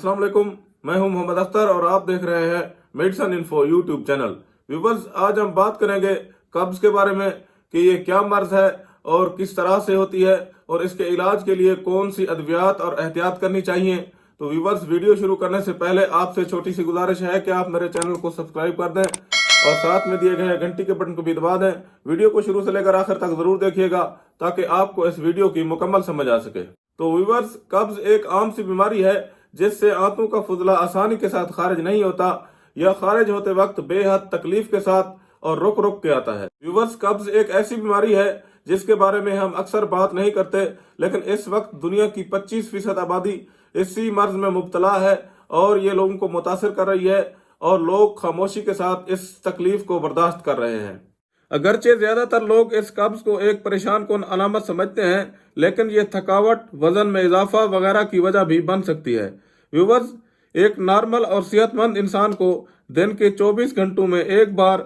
अस्सलाम वालेकुम, मैं हूं मोहम्मद अख्तर और आप देख रहे हैं medicine info YouTube channel. Viewers, आज हम बात करेंगे कब्ज के बारे में कि ये क्या मर्ज है और किस तरह से होती है और इसके इलाज के लिए कौन सी अद्वियात और एहतियात करनी चाहिए। तो व्यूवर्स, वीडियो शुरू करने से पहले आपसे छोटी सी गुजारिश है कि आप मेरे चैनल को सब्सक्राइब कर दें और साथ में दिए गए घंटी के बटन को भी दबा दें। वीडियो को शुरू से लेकर आखिर तक जरूर देखिएगा ताकि आपको इस वीडियो की मुकम्मल समझ आ सके। तो व्यूवर्स, कब्ज एक आम सी बीमारी है जिससे आंतों का फुजला आसानी के साथ खारिज नहीं होता या खारिज होते वक्त बेहद तकलीफ के साथ और रुक रुक के आता है। व्यूवर्स, कब्ज एक ऐसी बीमारी है जिसके बारे में हम अक्सर बात नहीं करते, लेकिन इस वक्त दुनिया की 25% आबादी इसी मर्ज में मुब्तला है और ये लोगों को मुतासिर कर रही है और लोग खामोशी के साथ इस तकलीफ को बर्दाश्त कर रहे हैं। अगरचे ज्यादातर लोग इस कब्ज को एक परेशान कुन अलामत समझते हैं, लेकिन ये थकावट, वजन में इजाफा वगैरह की वजह भी बन सकती है। व्यूवर्स, एक नॉर्मल और सेहतमंद इंसान को दिन के 24 घंटों में एक बार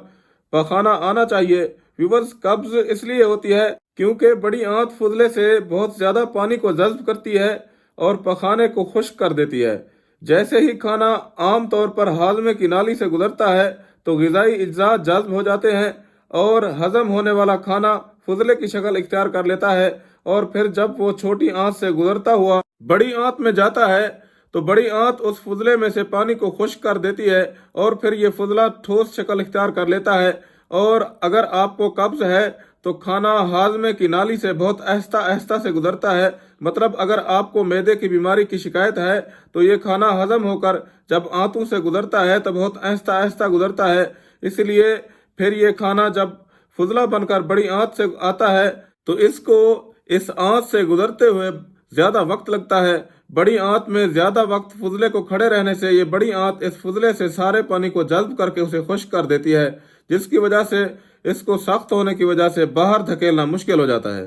पखाना आना चाहिए। व्यूवर्स, कब्ज इसलिए होती है क्योंकि बड़ी आंत फुजले से बहुत ज्यादा पानी को जज्ब करती है और पखाने को खुश्क कर देती है। जैसे ही खाना आम तौर पर हाजमे की नाली से गुजरता है तो ग़िज़ाई अज्जा जज्ब हो जाते हैं और हजम होने वाला खाना फुजले की शक्ल इख्तियार कर लेता है और फिर जब वो छोटी आंत से गुजरता हुआ बड़ी आंत में जाता है तो बड़ी आंत उस फुजले में से पानी को खुश्क कर देती है और फिर ये फुजला ठोस शक्ल इख्तियार कर लेता है। और अगर आपको कब्ज है तो खाना हाजमे की नाली से बहुत आहिस्ता आहिस्ता से गुजरता है। मतलब अगर आपको मैदे की बीमारी की शिकायत है तो ये खाना हजम होकर जब आंतों से गुजरता है तो बहुत आहिस्ता आहिस्ता गुजरता है। इसलिए फिर ये खाना जब फुजला बनकर बड़ी आंत से आता है तो इसको इस आंत से गुजरते हुए ज्यादा वक्त लगता है। बड़ी आंत में ज्यादा वक्त फुजले को खड़े रहने से ये बड़ी आंत इस फुजले से सारे पानी को जज्ब करके उसे खुश्क कर देती है, जिसकी वजह से इसको सख्त होने की वजह से बाहर धकेलना मुश्किल हो जाता है।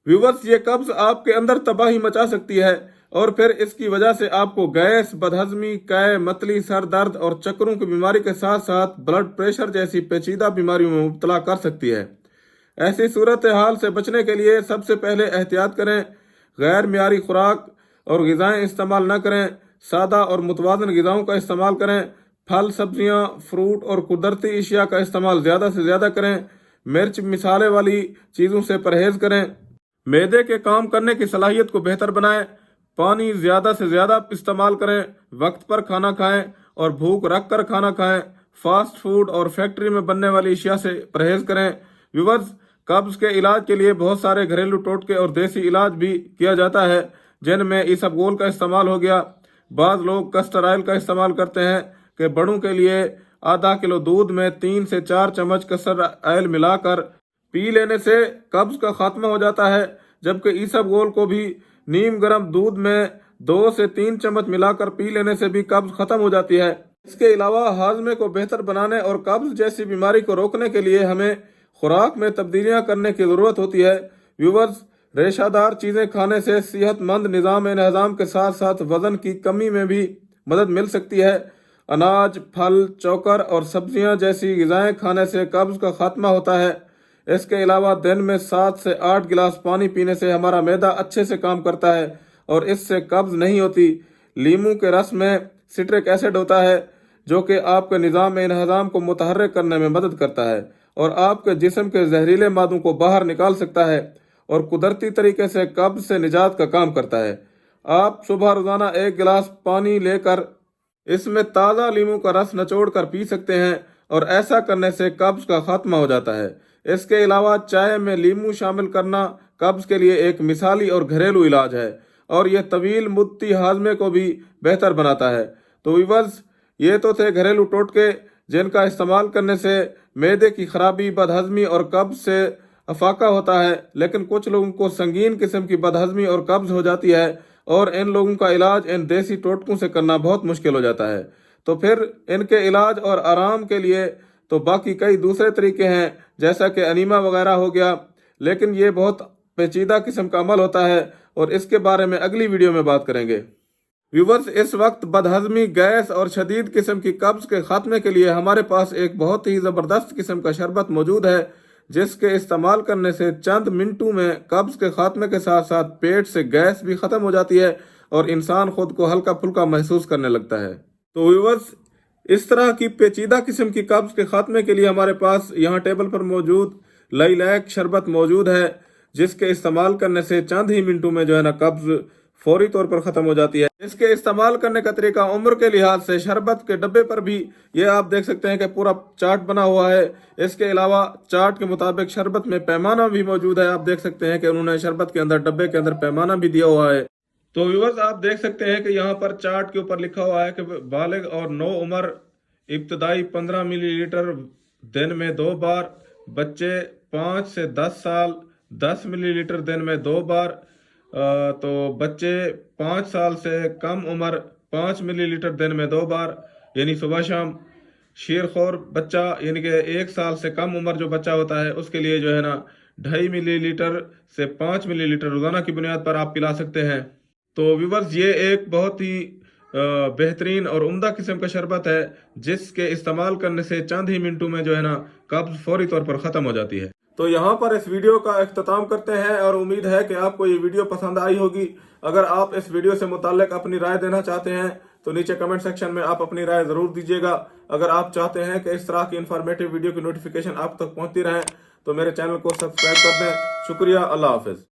व्यूवर्स, ये कब्ज आपके अंदर तबाही मचा सकती है और फिर इसकी वजह से आपको गैस, बदहजमी, कै, मतली, सर दर्द और चक्करों की बीमारी के साथ साथ ब्लड प्रेशर जैसी पेचीदा बीमारियों में मुब्तला कर सकती है। ऐसी सूरत हाल से बचने के लिए सबसे पहले एहतियात करें, गैर मियारी खुराक और ग़िज़ाएँ इस्तेमाल न करें, सादा और मुतवाज़न ग़िज़ाओं का इस्तेमाल करें, फल, सब्जियां, फ्रूट और कुदरती अशिया का इस्तेमाल ज़्यादा से ज़्यादा करें, मिर्च मिसाले वाली चीज़ों से परहेज़ करें, मैदे के काम करने की सलाहियत को बेहतर बनाएं, पानी ज़्यादा से ज़्यादा इस्तेमाल करें, वक्त पर खाना खाएं और भूख रख कर खाना खाएं, फास्ट फूड और फैक्ट्री में बनने वाली अशिया से परहेज़ करें। व्यूवर्स, कब्ज़ के इलाज के लिए बहुत सारे घरेलू टोटके और देसी इलाज भी किया जाता है, जिनमें इसबगोल का इस्तेमाल हो गया। बाज़ लोग कस्टर ऑयल का इस्तेमाल करते हैं कि बड़ों के लिए आधा किलो दूध में 3 से 4 चम्मच कस्टर ऑयल मिलाकर पी लेने से कब्ज़ का खात्मा हो जाता है, जबकि इसबगोल को भी नीम गर्म दूध में 2 से 3 चम्मच मिलाकर पी लेने से भी कब्ज़ खत्म हो जाती है। इसके अलावा हाजमे को बेहतर बनाने और कब्ज़ जैसी बीमारी को रोकने के लिए हमें खुराक में तब्दीलियां करने की ज़रूरत होती है। व्यूवर्स, रेशादार चीज़ें खाने से सेहतमंद निज़ाम इंतज़ाम के साथ साथ वज़न की कमी में भी मदद मिल सकती है। अनाज, फल, चोकर और सब्जियां जैसी ग़िज़ाएँ खाने से कब्ज़ का खात्मा होता है। इसके अलावा दिन में 7 से 8 गिलास पानी पीने से हमारा मैदा अच्छे से काम करता है और इससे कब्ज़ नहीं होती। लीमू के रस में सिट्रिक एसिड होता है जो कि आपके निज़ाम इंतज़ाम को मुतहर्रिक करने में मदद करता है और आपके जिस्म के जहरीले मादों को बाहर निकाल सकता है और कुदरती तरीके से कब्ज़ से निजात का काम करता है। आप सुबह रोज़ाना 1 गिलास पानी लेकर इसमें ताज़ा लीमू का रस निचोड़ कर पी सकते हैं और ऐसा करने से कब्ज़ का खात्मा हो जाता है। इसके अलावा चाय में लीमू शामिल करना कब्ज़ के लिए एक मिसाली और घरेलू इलाज है और यह तवील मुद्दती हाजमे को भी बेहतर बनाता है। तो व्यूअर्स, ये तो थे घरेलू टोटके जिनका इस्तेमाल करने से मैदे की खराबी, बदहजमी और कब्ज़ से अफाका होता है, लेकिन कुछ लोगों को संगीन किस्म की बदहजमी और कब्ज़ हो जाती है और इन लोगों का इलाज इन देसी टोटकों से करना बहुत मुश्किल हो जाता है। तो फिर इनके इलाज और आराम के लिए तो बाकी कई दूसरे तरीके हैं, जैसा कि अनीमा वगैरह हो गया, लेकिन ये बहुत पेचीदा किस्म का अमल होता है और इसके बारे में अगली वीडियो में बात करेंगे। व्यूवर्स, इस वक्त बदहजमी, गैस और शदीद किस्म की कब्ज़ के खात्मे के लिए हमारे पास एक बहुत ही ज़बरदस्त किस्म का शरबत मौजूद है, जिसके इस्तेमाल करने से चंद मिनटों में कब्ज़ के खात्मे के साथ साथ पेट से गैस भी ख़त्म हो जाती है اور انسان خود کو ہلکا پھلکا محسوس کرنے لگتا ہے۔ تو ویورز، اس طرح کی پیچیدہ قسم کی قبض کے خاتمے کے لیے ہمارے پاس یہاں ٹیبل پر موجود لائلیک شربت موجود ہے، جس کے استعمال کرنے سے چند ہی منٹوں میں جو ہے نا قبض فوری طور پر ختم ہو جاتی ہے۔ اس کے استعمال کرنے کا طریقہ عمر کے لحاظ سے شربت کے ڈبے پر بھی یہ آپ دیکھ سکتے ہیں کہ پورا چارٹ بنا ہوا ہے۔ اس کے علاوہ چارٹ کے مطابق شربت میں پیمانہ بھی موجود ہے، آپ دیکھ سکتے ہیں کہ انہوں نے شربت کے اندر ڈبے کے اندر پیمانہ بھی دیا ہوا ہے۔ تو ویورز، آپ دیکھ سکتے ہیں کہ یہاں پر چارٹ کے اوپر لکھا ہوا ہے کہ بالغ اور نو عمر ابتدائی 15 ملی لیٹر دن میں 2 بار، بچے 5 سے 10 سال 10 ملی لیٹر دن میں 2 بار، تو بچے 5 سال سے کم عمر 5 ملی لیٹر دن میں 2 بار، یعنی صبح شام۔ شیرخور بچہ یعنی کہ 1 سال سے کم عمر جو بچہ ہوتا ہے اس کے لیے جو ہے نا 2.5 ملی لیٹر سے 5 ملی لیٹر روزانہ کی بنیاد پر آپ پلا سکتے ہیں۔ تو ویورز، یہ ایک بہت ہی بہترین اور عمدہ قسم کا شربت ہے، جس کے استعمال کرنے سے چند ہی منٹوں میں جو ہے نا قبض فوری طور پر ختم ہو جاتی ہے۔ تو یہاں پر اس ویڈیو کا اختتام کرتے ہیں اور امید ہے کہ آپ کو یہ ویڈیو پسند آئی ہوگی۔ اگر آپ اس ویڈیو سے متعلق اپنی رائے دینا چاہتے ہیں تو نیچے کمنٹ سیکشن میں آپ اپنی رائے ضرور دیجیے گا۔ اگر آپ چاہتے ہیں کہ اس طرح کی انفارمیٹیو ویڈیو کی نوٹیفیکیشن آپ تک پہنچتی رہے تو میرے چینل کو سبسکرائب کر دیں۔ شکریہ، اللہ حافظ۔